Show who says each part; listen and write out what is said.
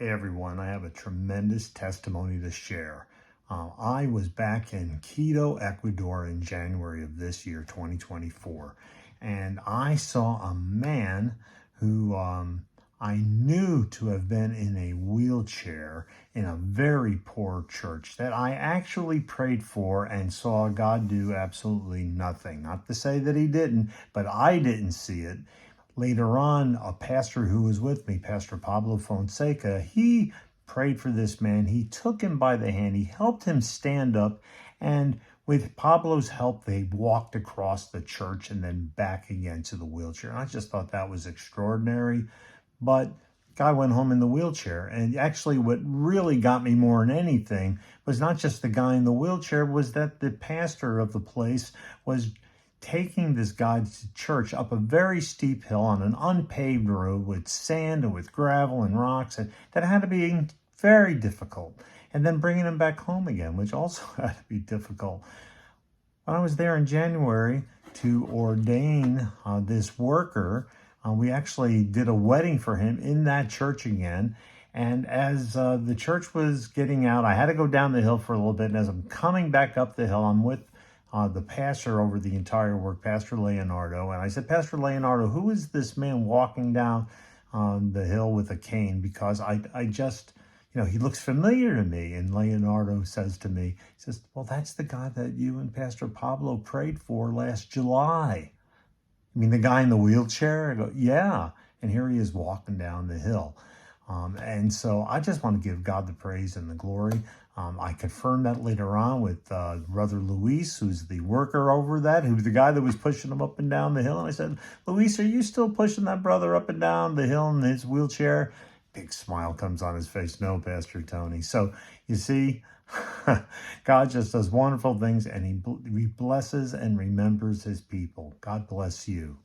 Speaker 1: Hey everyone, I have a tremendous testimony to share. I was back in Quito, Ecuador in January of this year, 2024, and I saw a man who I knew to have been in a wheelchair in a very poor church that I actually prayed for and saw God do absolutely nothing. Not to say that he didn't, but I didn't see it. Later on, a pastor who was with me, Pastor Pablo Fonseca, he prayed for this man. He took him by the hand. He helped him stand up. And with Pablo's help, they walked across the church and then back again to the wheelchair. And I just thought that was extraordinary. But guy went home in the wheelchair. And actually, what really got me more than anything was not just the guy in the wheelchair, was that the pastor of the place was taking this guy to church up a very steep hill on an unpaved road with sand and with gravel and rocks, and that had to be very difficult. And then bringing him back home again, which also had to be difficult. When I was there in January to ordain this worker, we actually did a wedding for him in that church again. And as the church was getting out, I had to go down the hill for a little bit. And as I'm coming back up the hill, I'm with the pastor over the entire work, Pastor Leonardo. And I said, Pastor Leonardo, who is this man walking down the hill with a cane? Because I just, he looks familiar to me. And Leonardo says to me, he says, well, that's the guy that you and Pastor Pablo prayed for last July. I mean, the guy in the wheelchair? I go, yeah. And here he is walking down the hill. And so I just want to give God the praise and the glory. I confirmed that later on with Brother Luis, who's the worker over that, who's the guy that was pushing him up and down the hill. And I said, Luis, are you still pushing that brother up and down the hill in his wheelchair? Big smile comes on his face. No, Pastor Tony. So you see, God just does wonderful things, and he blesses and remembers his people. God bless you.